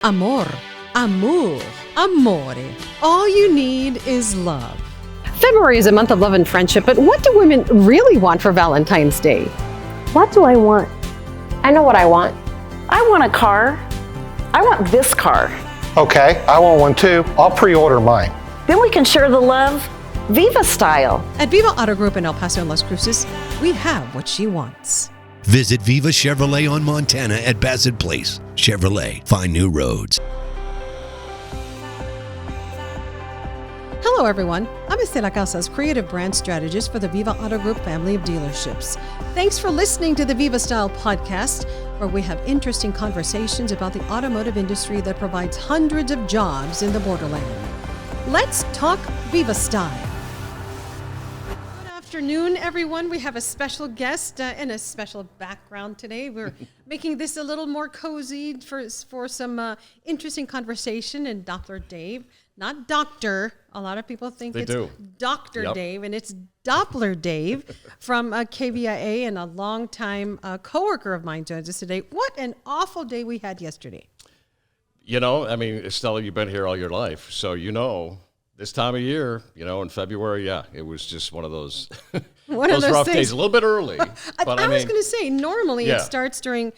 Amor, amour, amore. All you need is love. February is a month of love and friendship, but what do women really want for Valentine's Day? What do I want? I know what I want. I want a car. I want this car. Okay, I want one too. I'll pre-order mine. Then we can share the love VivaStyle. At Viva Auto Group in El Paso and Las Cruces, we have what she wants. Visit Viva Chevrolet on Montana at Bassett Place. Chevrolet, find new roads. Hello, everyone. I'm Estela Casas, creative brand strategist for the Viva Auto Group family of dealerships. Thanks for listening to the VivaStyle Podcast, where we have interesting conversations about the automotive industry that provides hundreds of jobs in the borderland. Let's talk VivaStyle. Good afternoon, everyone. We have a special guest and a special background today. We're making this a little more cozy for some interesting conversation. And Doppler Dave, not doctor. A lot of people think it's Dr. Dave, and it's Doppler Dave from KVIA, and a longtime coworker of mine joins us today. What an awful day we had yesterday. You know, I mean, Estela, you've been here all your life, so you know. This time of year, you know, in February, it was just one of those those rough days. A little bit early. But I was going to say, normally it starts during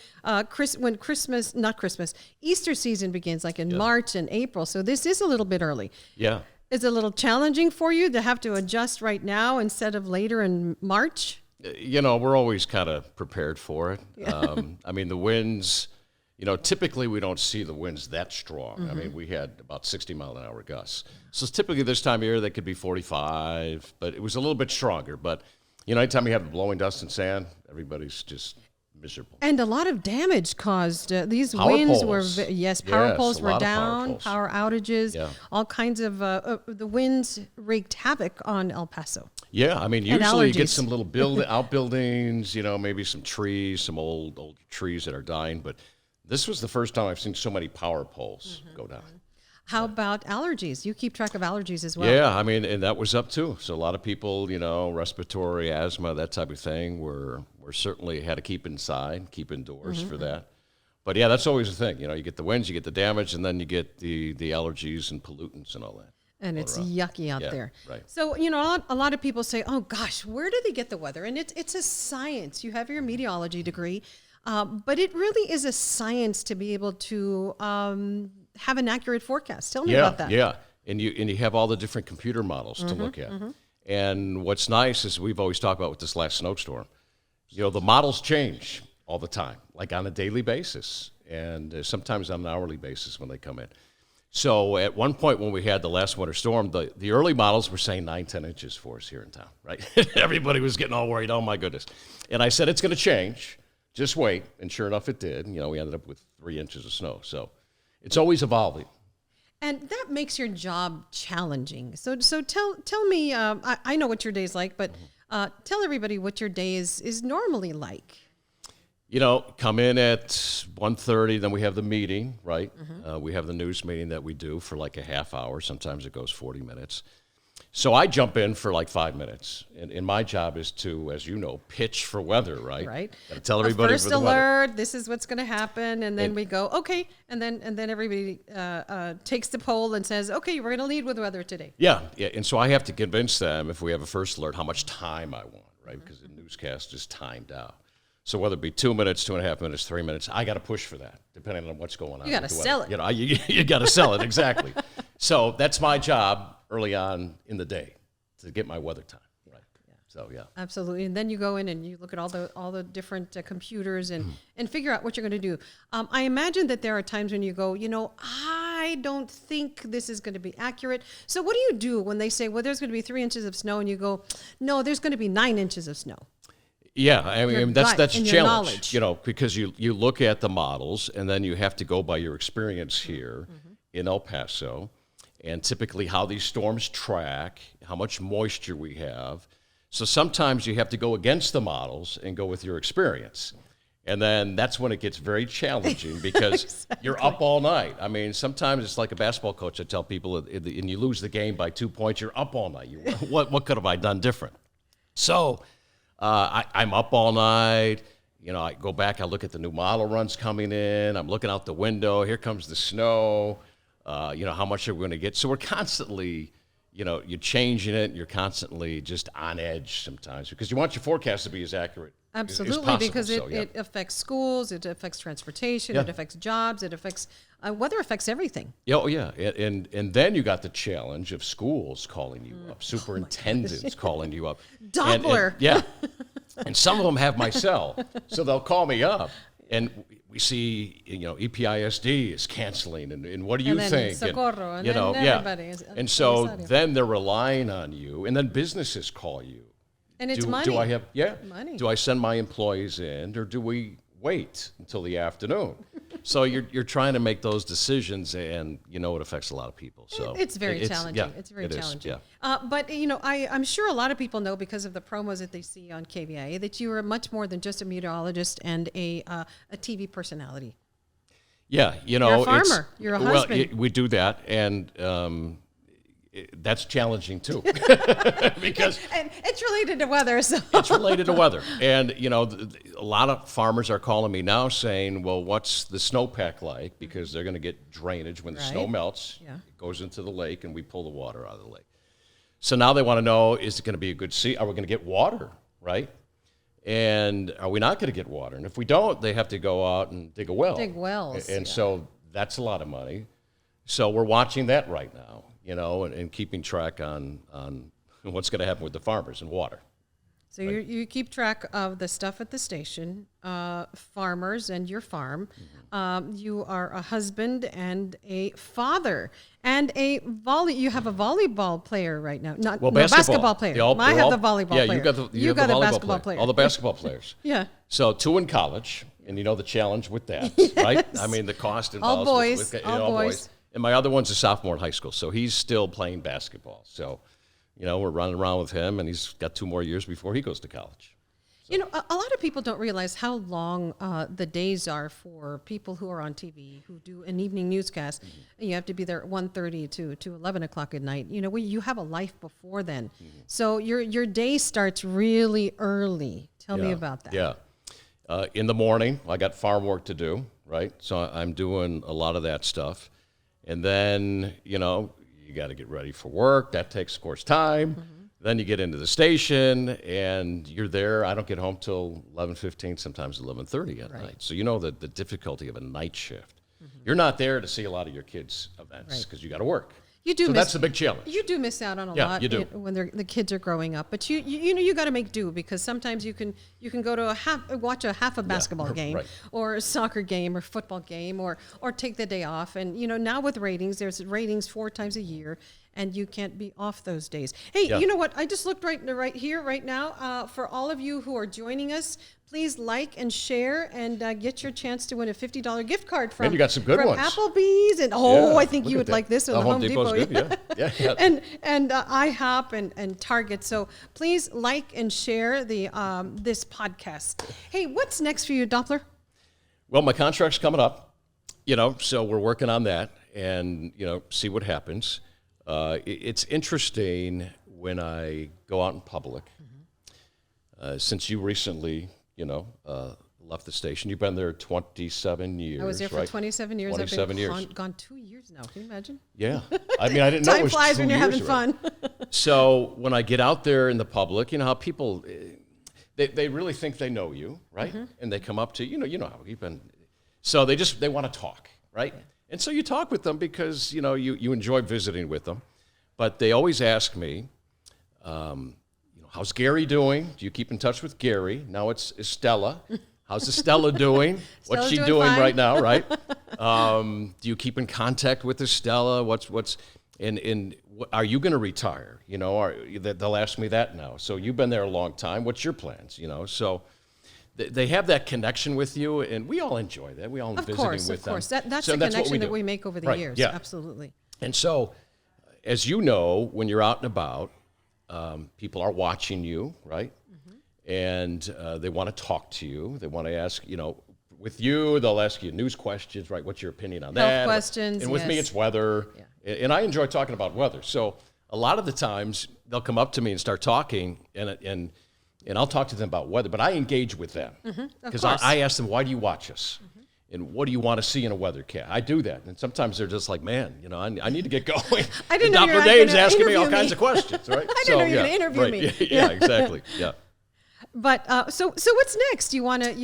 Easter season begins, like in March and April. So this is a little bit early. Yeah. Is it a little challenging for you to have to adjust right now instead of later in March? You know, we're always kind of prepared for it. Yeah. I mean, the winds, you know, typically we don't see the winds that strong. Mm-hmm. I mean, we had about 60-mile-an-hour gusts. So typically this time of year, they could be 45, but it was a little bit stronger. But, you know, anytime you have blowing dust and sand, everybody's just miserable. And a lot of damage caused. These power winds poles. Power poles were down, power outages, all kinds of, the winds wreaked havoc on El Paso. Yeah, I mean, usually you get some little outbuildings, you know, maybe some trees, some old trees that are dying, but this was the first time I've seen so many power poles go down. How about allergies? You keep track of allergies as well. Yeah, I mean, and that was up too. So a lot of people, you know, respiratory, asthma, that type of thing, were certainly had to keep inside, keep indoors for that. But yeah, that's always the thing. You know, you get the winds, you get the damage, and then you get the allergies and pollutants and all that. And it's yucky out there. Right. So, you know, a lot of people say, oh gosh, where do they get the weather? And it's a science. You have your meteorology degree. But it really is a science to be able to have an accurate forecast. Tell me about that. Yeah, and you have all the different computer models to look at. And what's nice is we've always talked about with this last snowstorm, you know, the models change all the time, like on a daily basis, and sometimes on an hourly basis when they come in. So at one point when we had the last winter storm, the early models were saying 9-10 inches for us here in town, right? Everybody was getting all worried, oh my goodness. And I said, it's going to change. Just wait, and sure enough, it did. You know, we ended up with 3 inches of snow. So it's always evolving. And that makes your job challenging. So tell me, I know what your day's like, but tell everybody what your day is normally like. You know, come in at 1:30, then we have the meeting, right? We have the news meeting that we do for like a half hour. Sometimes it goes 40 minutes. So I jump in for like 5 minutes, and my job is to, as you know, pitch for weather, right? Right. Gotta tell everybody first for the alert. Weather. This is what's going to happen, and then we go okay, and then everybody takes the poll and says, okay, we're going to lead with weather today. Yeah, and so I have to convince them if we have a first alert how much time I want, right? Because the newscast is timed out. So whether it be 2 minutes, 2.5 minutes, 3 minutes, I got to push for that, depending on what's going on. You got to sell it. You know, you got to sell it exactly. So that's my job early on in the day, to get my weather time, right? Yeah. So yeah, absolutely. And then you go in and you look at all the different computers and figure out what you're going to do. I imagine that there are times when you go, you know, I don't think this is going to be accurate. So what do you do when they say, well, there's going to be 3 inches of snow, and you go, no, there's going to be 9 inches of snow? Yeah, I mean that's a challenge, you know, because you look at the models and then you have to go by your experience here in El Paso. And typically how these storms track, how much moisture we have. So sometimes you have to go against the models and go with your experience. And then that's when it gets very challenging because exactly. You're up all night. I mean, sometimes it's like a basketball coach. I tell people, and you lose the game by 2 points, you're up all night. What could have I done different? So I'm up all night. I go back, I look at the new model runs coming in. I'm looking out the window. Here comes the snow. How much are we going to get? So we're constantly, you're changing it. You're constantly just on edge sometimes because you want your forecast to be as accurate Absolutely, as possible. because it affects schools, it affects transportation, it affects jobs, it affects weather affects everything. Oh yeah, and then you got the challenge of schools calling you up, superintendents calling you up, Doppler. And some of them have my cell, so they'll call me up, and we see EPISD is canceling, and what do you think? Socorro, and then everybody is. And so then they're relying on you, and then businesses call you. And it's money. Do I have money? Do I send my employees in, or do we wait until the afternoon? So you're trying to make those decisions, and it affects a lot of people. So it's very challenging. Yeah, it's very challenging. Yeah. But I'm sure a lot of people know because of the promos that they see on KVIA that you are much more than just a meteorologist and a TV personality. Yeah, you're a farmer. You're a husband. Well, we do that, and that's challenging too, because and it's related to weather. So it's related to weather, and a lot of farmers are calling me now saying, "Well, what's the snowpack like?" Because they're going to get drainage when the snow melts. Yeah. It goes into the lake, and we pull the water out of the lake. So now they want to know: is it going to be a good sea? Are we going to get water? Right? And are we not going to get water? And if we don't, they have to go out and dig a well. Dig wells, and so that's a lot of money. So we're watching that right now. And keeping track on what's going to happen with the farmers and water. So you keep track of the stuff at the station, farmers and your farm. Mm-hmm. You are a husband and a father and you have a volleyball player right now. Basketball player. I have the volleyball player. Yeah, you got the basketball player. All the basketball players. Yeah. So 2 in college, and the challenge with that, Yes. right? I mean, the cost involved. All boys. All boys. And my other one's a sophomore in high school, so he's still playing basketball. So, we're running around with him, and he's got 2 more years before he goes to college. A lot of people don't realize how long the days are for people who are on TV, who do an evening newscast. Mm-hmm. And you have to be there at 1:30 to 11 o'clock at night. You have a life before then. Mm-hmm. So your day starts really early. Tell me about that. Yeah. In the morning, I got farm work to do, right? So I'm doing a lot of that stuff. And then, you got to get ready for work. That takes, of course, time. Mm-hmm. Then you get into the station, and you're there. I don't get home till 11:15, sometimes 11:30 at night. So the difficulty of a night shift. Mm-hmm. You're not there to see a lot of your kids' events because you got to work. You do. So that's the big challenge. You do miss out on a lot you do. When the kids are growing up. But you got to make do, because sometimes you can go to watch a half a basketball game or a soccer game or football game or take the day off. And now with ratings, there's ratings 4 times a year, and you can't be off those days. Hey, you know what? I just looked right here right now for all of you who are joining us. Please like and share and get your chance to win a $50 gift card from, you got some good from ones. Applebee's. And I think you would like this one. The Home Depot. Good, yeah. and IHOP and Target. So please like and share this podcast. Hey, what's next for you, Doppler? Well, my contract's coming up, so we're working on that and, see what happens. It's interesting when I go out in public, since you recently, left the station. You've been there 27 years. I was there for 27 years. 27 I've years. Gone 2 years now. Can you imagine? Yeah. I mean, I didn't know it was 2 years. Time flies when you're having fun. So when I get out there in the public, how people, they really think they know you, right? Mm-hmm. And they come up to you, how you've been. So they want to talk, right? Yeah. And so you talk with them because, you enjoy visiting with them. But they always ask me, how's Gary doing? Do you keep in touch with Gary? Now it's Estela. How's Estela doing? What's she doing fine. right now, right? Do you keep in contact with Estela? Are you going to retire? They'll ask me that now. So you've been there a long time. What's your plans? So they have that connection with you, and we all enjoy that. We all visiting with them. Of course. That's the connection that we make over the years. Yeah. Absolutely. And so, as you know, when you're out and about, people are watching you, right? Mm-hmm. And they want to talk to you. They want to ask, with you, they'll ask you news questions, right? What's your opinion on that? Health questions, And with me, it's weather. Yeah. And I enjoy talking about weather. So a lot of the times, they'll come up to me and start talking, and and I'll talk to them about weather, but I engage with them because I ask them, why do you watch us? And what do you want to see in a weathercast? I do that. And sometimes they're just like, man, I need to get going. I didn't know you were Dr. Dave's gonna asking me all interview kinds of questions, right? I didn't know you were gonna interview me. Yeah, exactly. Yeah. But so what's next? You wanna?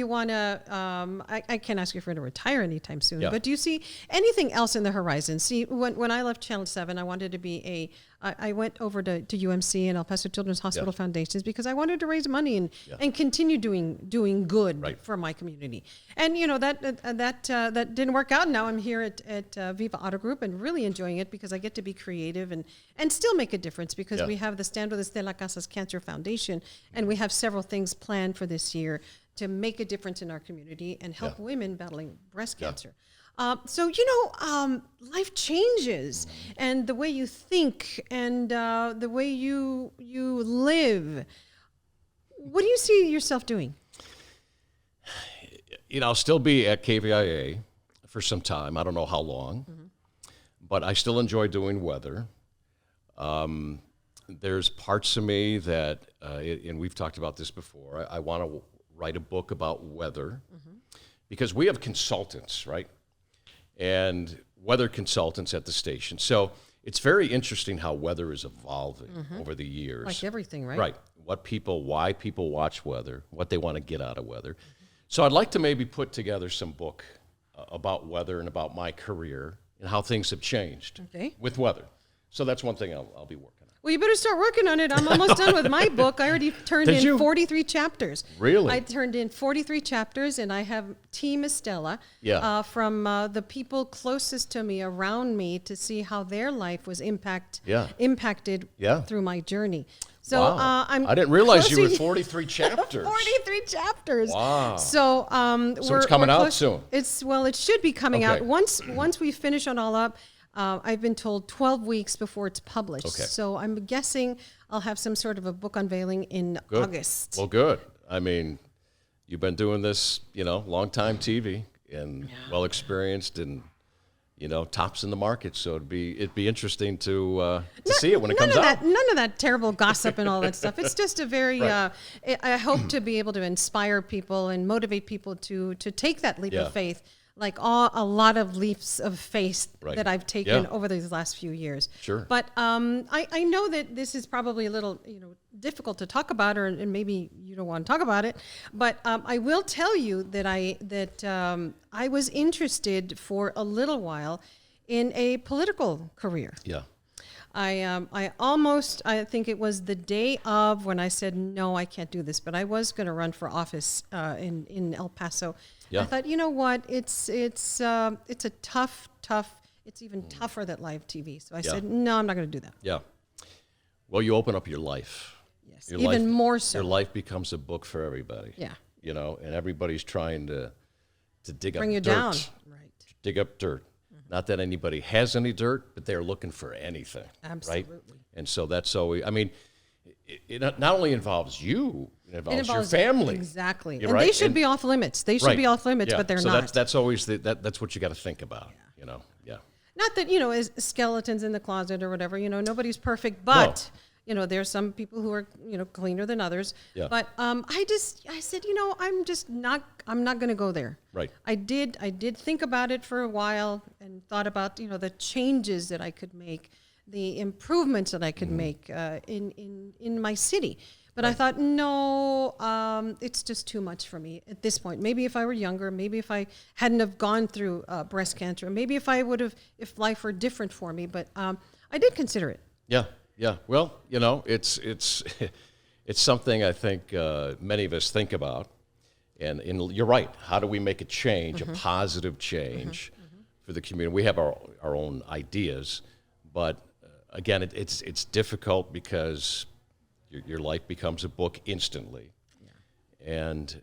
I can't ask you for you to retire anytime soon. Yeah. But do you see anything else in the horizon? See, when I left Channel 7, I wanted to be I went over to UMC and El Paso Children's Hospital Foundations because I wanted to raise money and continue doing good for my community. And that didn't work out. Now I'm here at Viva Auto Group and really enjoying it because I get to be creative and still make a difference because we have the Stand with Estela Casas Cancer Foundation and we have several things planned for this year to make a difference in our community and help women battling breast cancer. So life changes, and the way you think and the way you live. What do you see yourself doing? I'll still be at KVIA for some time. I don't know how long, but I still enjoy doing weather. There's parts of me that, and we've talked about this before, I want to write a book about weather because we have consultants, right? And weather consultants at the station. So it's very interesting how weather is evolving over the years. Like everything, right? Right. Why people watch weather, what they want to get out of weather. So I'd like to maybe put together some book about weather and about my career and how things have changed with weather. So that's one thing I'll be working on. Well, you better start working on it. I'm almost done with my book. I already turned in 43 chapters. Really? I turned in 43 chapters, and I have Team Estela from the people closest to me, around me, to see how their life was impacted through my journey. So I didn't realize you were 43 chapters. 43 chapters. Wow. So it's coming out soon. It should be coming out once we finish it all up. I've been told 12 weeks before it's published. Okay. So I'm guessing I'll have some sort of a book unveiling in August. Well, good. I mean, you've been doing this, long time TV and well experienced and, tops in the market. So it'd be interesting to see it when it comes out. None of that terrible gossip and all that stuff. It's just a very, I hope to be able to inspire people and motivate people to take that leap of faith. Like a lot of leaps of faith that I've taken over these last few years. Sure. But I know that this is probably a little difficult to talk about, and maybe you don't want to talk about it. But I will tell you that I was interested for a little while in a political career. Yeah. I think it was the day of when I said, no, I can't do this, but I was going to run for office in El Paso. Yeah. I thought, you know what, it's a tough, it's even tougher than live TV. So I said, no, I'm not going to do that. Yeah. Well, you open up your life. Yes, even more so. Your life becomes a book for everybody. Yeah. And everybody's trying to dig up dirt. Bring you down. Right. Dig up dirt. Not that anybody has any dirt, but they're looking for anything. Absolutely. Right? And so that's always, it not only involves you, it involves your family. Exactly. And they should be off limits. They should be off limits, but they're not. So that's always, that's what you got to think about, Not that, as skeletons in the closet or whatever, nobody's perfect, but... No. There's some people who are, cleaner than others. Yeah. But I said, I'm not going to go there. Right. I did think about it for a while and thought about, the changes that I could make, the improvements that I could make in my city. But I thought, no, it's just too much for me at this point. Maybe if I were younger, maybe if I hadn't have gone through breast cancer, maybe if life were different for me. But I did consider it. Yeah. Yeah, well, it's something I think many of us think about, and you're right. How do we make a change, a positive change for the community? We have our own ideas, but again, it's difficult because your life becomes a book instantly, and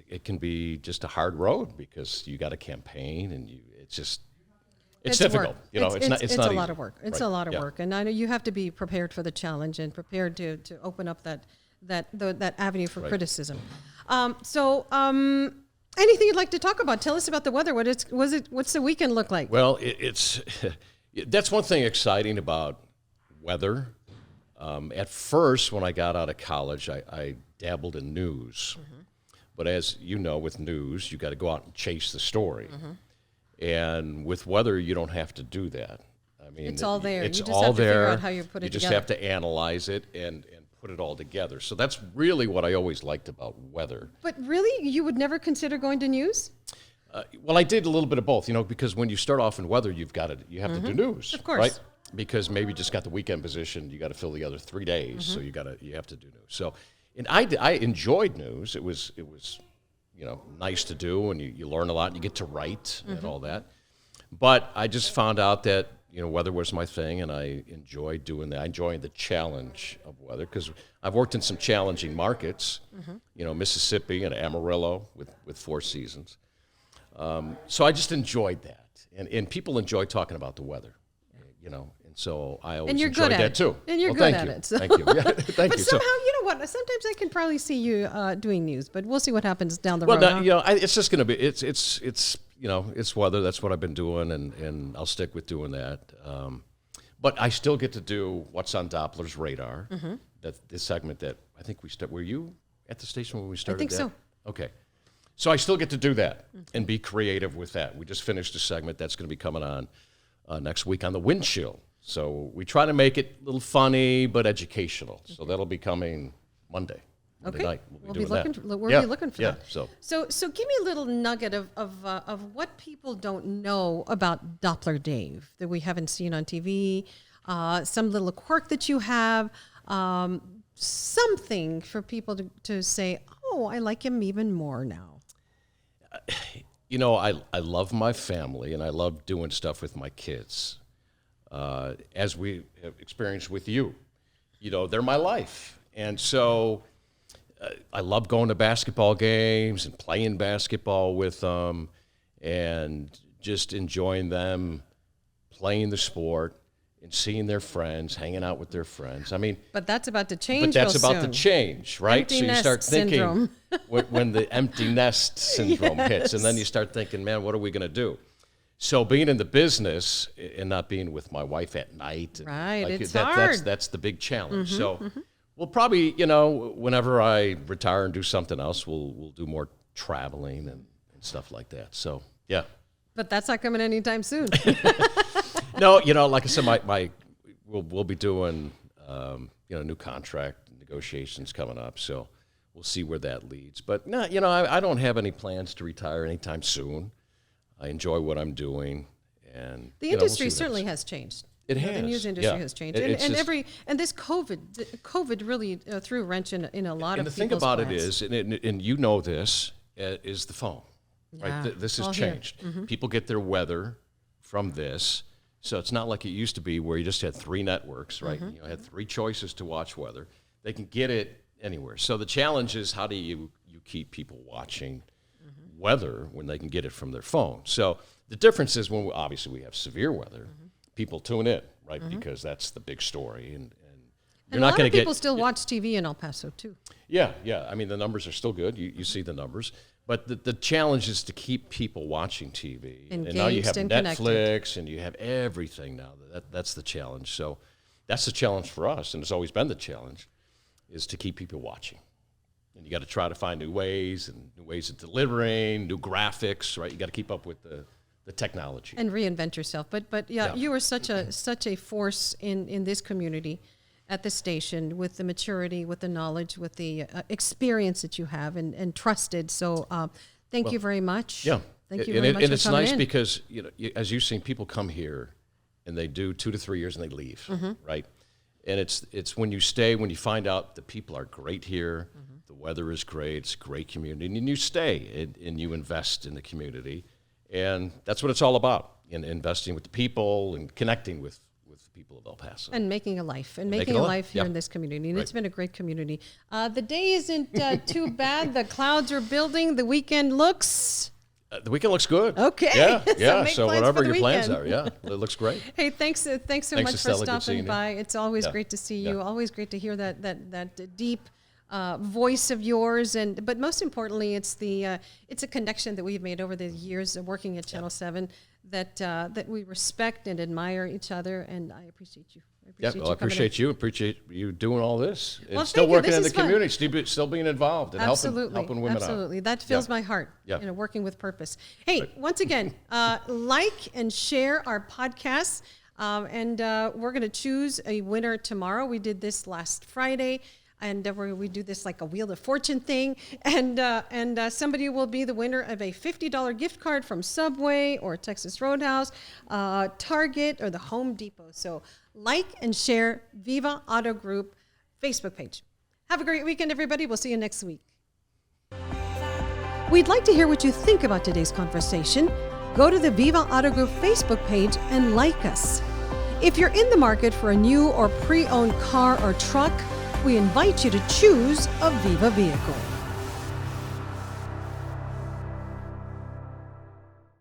it can be just a hard road because you got a campaign and it's difficult. Work. It's not a lot easy. of work. It's a lot of work, and I know you have to be prepared for the challenge and prepared to open up that avenue for criticism. Anything you'd like to talk about? Tell us about the weather. What's the weekend look like? Well, it's that's one thing exciting about weather. At first, when I got out of college, I dabbled in news. But as you know, with news, you got to go out and chase the story. And with weather, you don't have to do that. I mean, It's all there. It's You just all have to figure there. out how you put it You just together. have to analyze it and put it all together. So that's really what I always liked about weather. But really, you would never consider going to news? Well, I did a little bit of both, because when you start off in weather, you have to do news, Of course. right? Because maybe you just got the weekend position, you got to fill the other 3 days, so you have to do news. So, and I enjoyed news. It was nice to do, and you learn a lot, and you get to write and all that. But I just found out that weather was my thing, and I enjoyed doing that. I enjoyed the challenge of weather because I've worked in some challenging markets, Mississippi and Amarillo with 4 seasons. So I just enjoyed that, and people enjoy talking about the weather, and so I always And you're enjoyed good at that it. too. And you're Well, good thank at you. it, so. Thank you. Yeah, thank But you. somehow, you know what? Sometimes I can probably see you doing news, but we'll see what happens down the Well, road. no, huh? it's just going to be it's weather. That's what I've been doing, and I'll stick with doing that. But I still get to do what's on Doppler's radar. That this segment that I think we start. Were you at the station when we started? think that? so. Okay, so I still get to do that and be creative with that. We just finished a segment that's going to be coming on next week on the wind chill. So we try to make it a little funny but educational. So that'll be coming Monday night. We'll doing be looking. that. We'll be looking for yeah, that. So give me a little nugget of what people don't know about Doppler Dave that we haven't seen on TV. Some little quirk that you have. Something for people to say, oh, I like him even more now. I love my family and I love doing stuff with my kids. As we have experienced with you, they're my life. And so I love going to basketball games and playing basketball with them and just enjoying them playing the sport and seeing their friends, hanging out with their friends. I mean, But that's about to change. but that's real about soon. to change, right? Empty So you nest start thinking syndrome. when the empty nest syndrome hits, and then you start thinking, man, what are we going to do? So being in the business and not being with my wife at night, and Right, it's hard. That's the big challenge. So we'll probably, whenever I retire and do something else, we'll do more traveling and stuff like that. So yeah. But that's not coming anytime soon. No, like I said, we'll be doing new contract negotiations coming up, so we'll see where that leads. But no, I don't have any plans to retire anytime soon. I enjoy what I'm doing, and The we'll industry see what certainly happens. has changed. It The has, news industry yeah. has changed, It's and just- this COVID really threw a wrench in a lot And of the thing people's about plans. it is, and you know this, is the phone. Yeah, Right? This all has here. changed. People get their weather from this. So it's not like it used to be where you just had 3 networks, right? You had 3 choices to watch weather. They can get it anywhere. So the challenge is how do you keep people watching weather when they can get it from their phone? So the difference is when obviously we have severe weather, people tune in, right? Because that's the big story. And you're And not a lot going of to get people still watch TV in El Paso too. yeah. I mean, the numbers are still good. You see the numbers. But the challenge is to keep people watching TV. And now you have Engaged and connected. Netflix and you have everything now. That's the challenge. So that's the challenge for us, and it's always been the challenge, is to keep people watching. And you got to try to find new ways of delivering, new graphics, right? You got to keep up with the technology. And reinvent yourself. But Yeah. you are such a force in this community, at the station, with the maturity, with the knowledge, with the experience that you have, and trusted. So thank you very much. Yeah. Thank you and very much and for it's coming nice in. because, as you've seen, people come here and they do 2 to 3 years and they leave, Mm-hmm. right? And it's when you stay, when you find out the people are great here, Mm-hmm. the weather is great, it's a great community, and you stay and you invest in the community. And that's what it's all about, in investing with the people and connecting with the people of El Paso. And making a life, and Making making a a life, life here yeah. in this community. And Right. it's been a great community. The day isn't too bad. The clouds are building. The weekend looks... The weekend looks good. Okay. Yeah, So yeah. make So plans whatever for the your plans weekend. are, yeah, it looks great. Hey, thanks so Thanks, much for Estela. Good seeing stopping you. by. It's always Yeah. great to see you. Yeah. Always great to hear that deep voice of yours, but most importantly, it's a connection that we've made over the years of working at Channel 7. that we respect and admire each other, and I appreciate you. I appreciate you. Appreciate you doing all this. And Well, still thank you. working This in the is fun. community, still being involved and helping women out. Absolutely. That fills my heart, Yeah. working with purpose. Hey, once again, like and share our podcasts. And we're going to choose a winner tomorrow. We did this last Friday. And we do this like a Wheel of Fortune thing. And somebody will be the winner of a $50 gift card from Subway or Texas Roadhouse, Target, or the Home Depot. So like and share Viva Auto Group Facebook page. Have a great weekend, everybody. We'll see you next week. We'd like to hear what you think about today's conversation. Go to the Viva Auto Group Facebook page and like us. If you're in the market for a new or pre-owned car or truck, we invite you to choose a Viva vehicle.